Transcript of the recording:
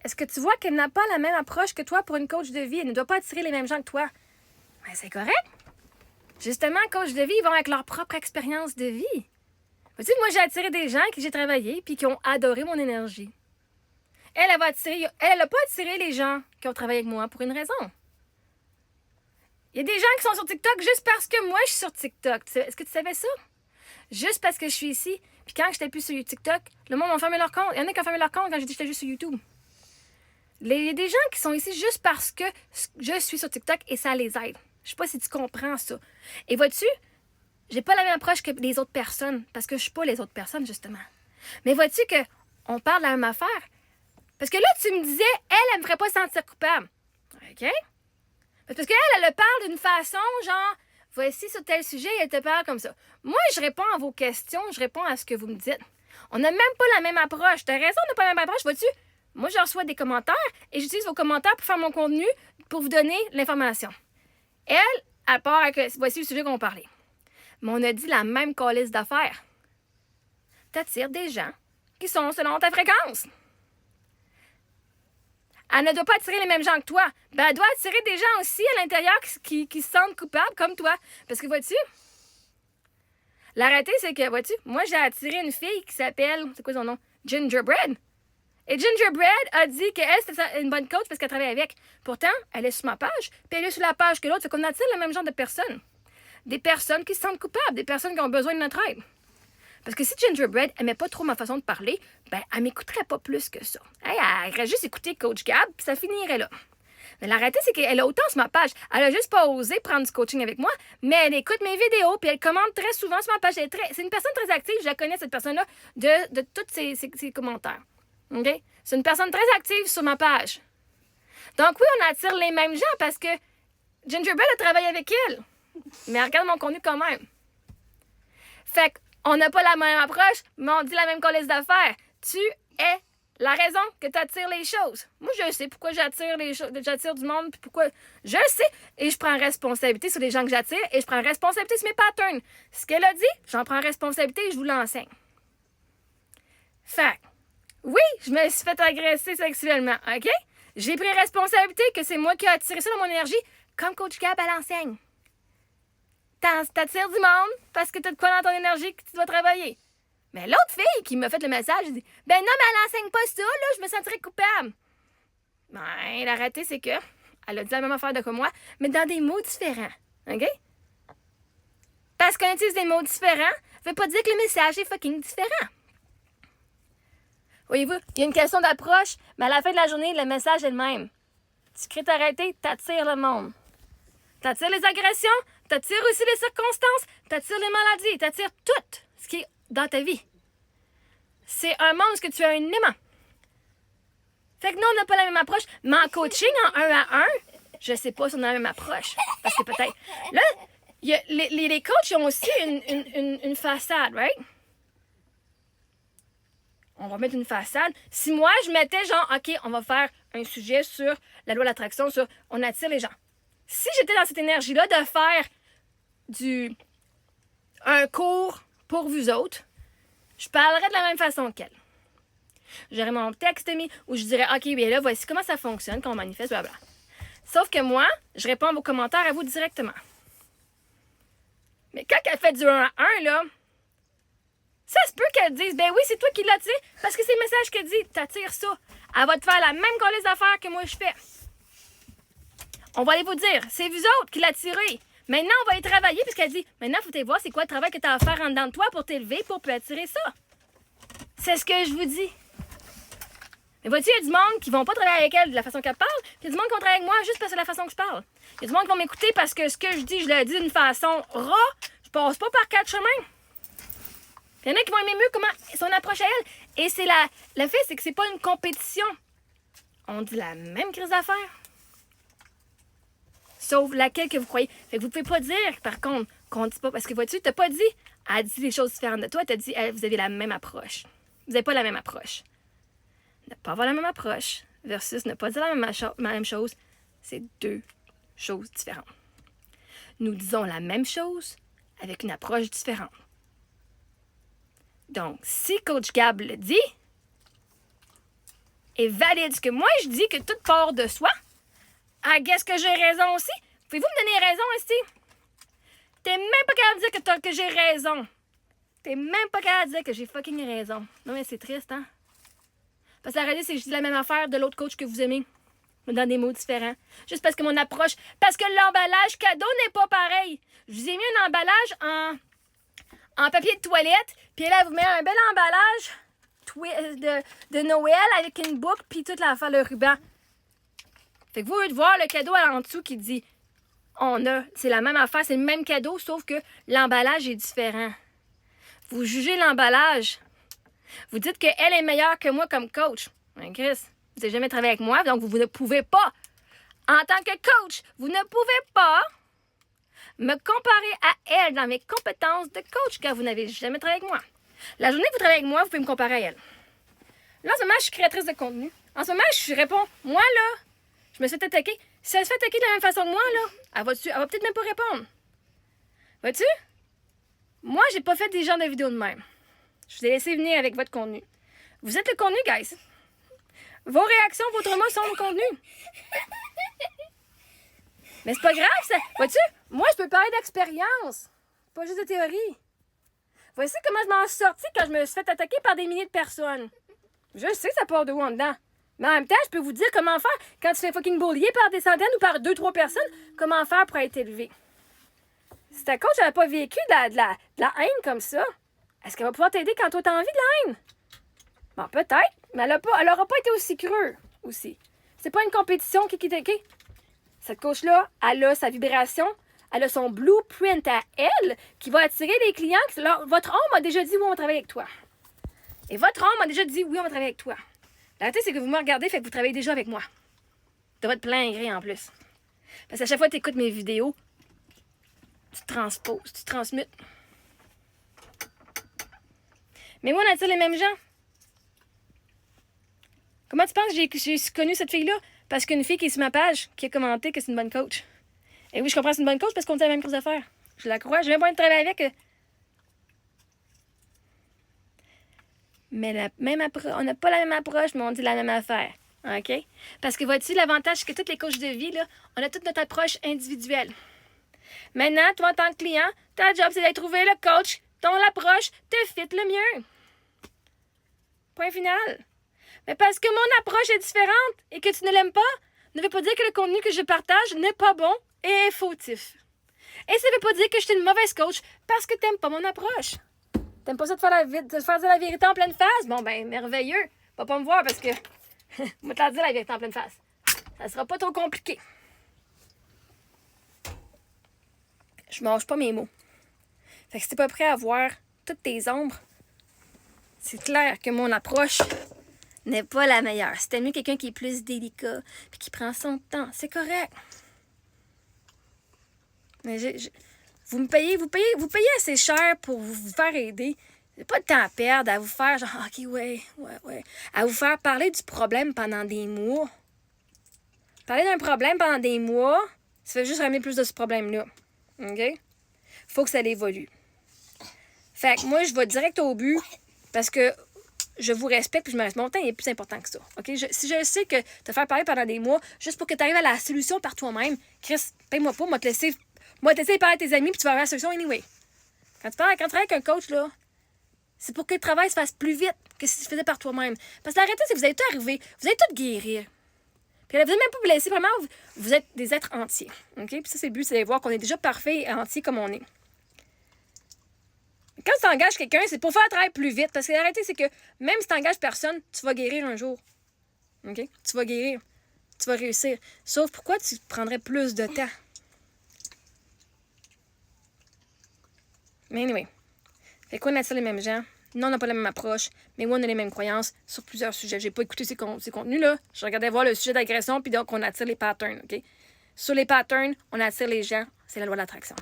est-ce que tu vois qu'elle n'a pas la même approche que toi pour une coach de vie? Elle ne doit pas attirer les mêmes gens que toi. Ben, c'est correct. Justement, coach de vie, ils vont avec leur propre expérience de vie. Vois-tu, moi, j'ai attiré des gens avec qui j'ai travaillé puis qui ont adoré mon énergie. Elle n'a pas attiré les gens qui ont travaillé avec moi pour une raison. Il y a des gens qui sont sur TikTok juste parce que moi, je suis sur TikTok. Est-ce que tu savais ça? Juste parce que je suis ici. Puis quand j'étais plus sur TikTok, le monde a fermé leur compte. Il y en a qui ont fermé leur compte quand j'étais juste sur YouTube. Il y a des gens qui sont ici juste parce que je suis sur TikTok et ça les aide. Je sais pas si tu comprends ça. Et vois-tu, j'ai pas la même approche que les autres personnes parce que je suis pas les autres personnes, justement. Mais vois-tu qu'on parle de la même affaire? Parce que là, tu me disais, elle me ferait pas sentir coupable. OK? Parce qu'elle, elle le parle d'une façon, genre, voici sur tel sujet, elle te parle comme ça. Moi, je réponds à vos questions, je réponds à ce que vous me dites. On n'a même pas la même approche. T'as raison, on n'a pas la même approche, vois-tu? Moi, je reçois des commentaires et j'utilise vos commentaires pour faire mon contenu, pour vous donner l'information. Elle part avec, voici le sujet qu'on parlait. Mais on a dit la même calice d'affaires. T'attires des gens qui sont selon ta fréquence. Elle ne doit pas attirer les mêmes gens que toi. Ben, elle doit attirer des gens aussi à l'intérieur qui se sentent coupables comme toi. Parce que, vois-tu, la réalité, c'est que, vois-tu, moi, j'ai attiré une fille qui s'appelle, c'est quoi son nom? Gingerbread. Et Gingerbread a dit qu'elle, c'était une bonne coach parce qu'elle travaille avec. Pourtant, elle est sur ma page, puis elle est sur la page que l'autre. Fait qu'on attire le même genre de personnes. Des personnes qui se sentent coupables, des personnes qui ont besoin de notre aide. Parce que si Gingerbread aimait pas trop ma façon de parler, ben, elle m'écouterait pas plus que ça. Elle aurait juste écouté Coach Gab, puis ça finirait là. Mais la réalité, c'est qu'elle a autant sur ma page. Elle a juste pas osé prendre du coaching avec moi, mais elle écoute mes vidéos, puis elle commente très souvent sur ma page. C'est une personne très active, je la connais, cette personne-là, de tous ses commentaires. OK? C'est une personne très active sur ma page. Donc oui, on attire les mêmes gens parce que Gingerbread a travaillé avec elle. Mais regarde mon contenu quand même. Fait qu'on n'a pas la même approche, mais on dit la même colisse d'affaires. Tu es la raison que tu attires les choses. Moi, je sais pourquoi j'attire du monde, puis pourquoi. Je le sais. Et je prends responsabilité sur les gens que j'attire, et je prends responsabilité sur mes patterns. Ce qu'elle a dit, j'en prends responsabilité et je vous l'enseigne. Fait oui, je me suis fait agresser sexuellement, OK? J'ai pris responsabilité que c'est moi qui ai attiré ça dans mon énergie, comme Coach Gab, elle enseigne. T'attires du monde parce que t'as de quoi dans ton énergie que tu dois travailler. Mais l'autre fille qui m'a fait le message, elle dit « Ben non, mais elle enseigne pas ça, là, je me sentirais coupable. » Ben, la réalité, c'est que elle a dit la même affaire que moi, mais dans des mots différents, OK? Parce qu'on utilise des mots différents, ça veut pas dire que le message est fucking différent. Voyez-vous, il y a une question d'approche, mais à la fin de la journée, le message est le même. Tu crées ta réalité, t'attires le monde. T'attires les agressions, t'attires aussi les circonstances, t'attires les maladies, t'attires tout ce qui est dans ta vie. C'est un monde où tu as un aimant. Fait que nous, on n'a pas la même approche, mais en coaching, en 1 à 1, je sais pas si on a la même approche. Parce que peut-être... Là, les coachs ils ont aussi une façade, right? On va mettre une façade. Si moi, je mettais genre, OK, on va faire un sujet sur la loi de l'attraction, sur on attire les gens. Si j'étais dans cette énergie-là de faire un cours pour vous autres, je parlerais de la même façon qu'elle. J'aurais mon texte mis où je dirais, OK, bien là, voici comment ça fonctionne, qu'on manifeste, blablabla. Sauf que moi, je réponds à vos commentaires à vous directement. Mais quand elle fait du 1 à 1, là, ça se peut qu'elle dise, ben oui, c'est toi qui l'attires, parce que c'est le message qu'elle dit, t'attires ça. Elle va te faire la même colise d'affaires que moi je fais. On va aller vous dire, c'est vous autres qui l'attirez. Maintenant, on va y travailler, puisqu'elle dit, maintenant, il faut te voir c'est quoi le travail que tu as à faire en dedans de toi pour t'élever, pour attirer ça. C'est ce que je vous dis. Mais vois-tu, il y a du monde qui vont pas travailler avec elle de la façon qu'elle parle, puis il y a du monde qui vont travailler avec moi juste parce que c'est la façon que je parle. Il y a du monde qui vont m'écouter parce que ce que je dis, je le dis d'une façon ras, je passe pas par 4 chemins. Il y en a qui vont aimer mieux comment son approche à elle. Et c'est le fait, c'est que c'est pas une compétition. On dit la même crise d'affaires. Sauf laquelle que vous croyez. Fait que vous pouvez pas dire, par contre, qu'on dit pas. Parce que vois-tu, t'as pas dit, elle dit des choses différentes de toi, t'as dit, vous avez la même approche. Vous n'avez pas la même approche. Ne pas avoir la même approche versus ne pas dire la même chose, c'est 2 choses différentes. Nous disons la même chose avec une approche différente. Donc, si Coach Gab le dit, est valide. Ce que moi, je dis que tout part de soi. Ah, qu'est-ce que j'ai raison aussi? Pouvez-vous me donner raison ici? T'es même pas capable de dire que j'ai raison. T'es même pas capable de dire que j'ai fucking raison. Non, mais c'est triste, hein? Parce que la réalité, c'est que je dis la même affaire de l'autre coach que vous aimez, mais dans des mots différents. Juste parce que mon approche... Parce que l'emballage cadeau n'est pas pareil. Je vous ai mis un emballage en papier de toilette, puis là, vous met un bel emballage de Noël avec une boucle, puis toute l'affaire, le ruban. Fait que vous, de voir le cadeau en dessous qui dit... C'est la même affaire, c'est le même cadeau, sauf que l'emballage est différent. Vous jugez l'emballage. Vous dites qu'elle est meilleure que moi comme coach. Ben, Chris, vous n'avez jamais travaillé avec moi, donc vous ne pouvez pas. En tant que coach, vous ne pouvez pas me comparer à elle dans mes compétences de coach, car vous n'avez jamais travaillé avec moi. La journée que vous travaillez avec moi, vous pouvez me comparer à elle. Là, en ce moment, je suis créatrice de contenu. En ce moment, je réponds, moi, là, je me suis fait attaquer. Si elle se fait attaquer de la même façon que moi, là, elle va peut-être même pas répondre. Vois-tu? Moi, j'ai pas fait des genres de vidéos de même. Je vous ai laissé venir avec votre contenu. Vous êtes le contenu, guys. Vos réactions, votre mot sont le contenu. Mais c'est pas grave, ça. Vois-tu? Moi, je peux parler d'expérience. Pas juste de théorie. Voici comment je m'en suis sortie quand je me suis fait attaquer par des milliers de personnes. Je sais que ça part de où en dedans. Mais en même temps, je peux vous dire comment faire quand tu fais fucking bullier par des centaines ou par 2-3 personnes, comment faire pour être élevé. Si ta coach n'avait pas vécu de la haine comme ça, est-ce qu'elle va pouvoir t'aider quand toi t'as envie de la haine? Bon, peut-être, mais elle n'aura pas été aussi creux aussi. C'est pas une compétition qui. Cette coach-là, elle a sa vibration, elle a son blueprint à elle qui va attirer des clients. Votre âme m'a déjà dit oui, on va travailler avec toi. Et votre âme m'a déjà dit oui, on va travailler avec toi. La réalité, c'est que vous me regardez, fait que vous travaillez déjà avec moi. De votre plein gré en plus. Parce qu'à chaque fois que tu écoutes mes vidéos, tu transposes, tu transmutes. Mais moi, on attire les mêmes gens. Comment tu penses que j'ai connu cette fille-là? Parce qu'une fille qui est sur ma page, qui a commenté que c'est une bonne coach. Et oui, je comprends que c'est une bonne coach parce qu'on fait la même chose à faire. Je la crois, j'ai même pas envie de travailler avec. Mais on n'a pas la même approche, mais on dit la même affaire. OK? Parce que vois-tu, l'avantage, c'est que tous les coachs de vie, là, on a toute notre approche individuelle. Maintenant, toi, en tant que client, ta job, c'est d'aller trouver le coach dont l'approche te fit le mieux. Point final. Mais parce que mon approche est différente et que tu ne l'aimes pas, ne veut pas dire que le contenu que je partage n'est pas bon et est fautif. Et ça ne veut pas dire que je suis une mauvaise coach parce que tu n'aimes pas mon approche. T'aimes pas ça de faire dire la vérité en pleine face? Bon, ben, merveilleux. Va pas me voir parce que moi, t'en dire la vérité en pleine face. Ça sera pas trop compliqué. Je mange pas mes mots. Fait que si t'es pas prêt à voir toutes tes ombres, c'est clair que mon approche n'est pas la meilleure. Si t'aimes mieux quelqu'un qui est plus délicat puis qui prend son temps, c'est correct. Mais vous payez assez cher pour vous faire aider. J'ai pas de temps à perdre à vous faire genre, OK, ouais. À vous faire parler du problème pendant des mois. Parler d'un problème pendant des mois, ça fait juste ramener plus de ce problème-là. OK? Faut que ça évolue. Fait que moi, je vais direct au but parce que je vous respecte puis je me reste. Mon temps est plus important que ça. OK? Si je sais que te faire parler pendant des mois, juste pour que tu arrives à la solution par toi-même, Chris, paye-moi pas, moi te laisser parler à tes amis puis tu vas avoir la solution anyway. Quand tu travailles avec un coach, là, c'est pour que le travail se fasse plus vite que si tu le faisais par toi-même. Parce que la réalité, c'est que vous allez tout arriver, vous allez tout guérir. Puis vous n'allez même pas vous blesser, vraiment, vous êtes des êtres entiers. OK? Puis ça, c'est le but, c'est de voir qu'on est déjà parfait et entier comme on est. Quand tu engages quelqu'un, c'est pour faire le travail plus vite. Parce que la réalité, c'est que même si tu n'engages personne, tu vas guérir un jour. OK? Tu vas guérir. Tu vas réussir. Sauf pourquoi tu prendrais plus de temps? Mais anyway. Fait qu'on attire les mêmes gens. Non, on n'a pas la même approche. Mais oui, on a les mêmes croyances sur plusieurs sujets. J'ai pas écouté ces contenus-là. Je regardais voir le sujet d'agression, puis donc on attire les patterns. OK? Sur les patterns, on attire les gens. C'est la loi de l'attraction.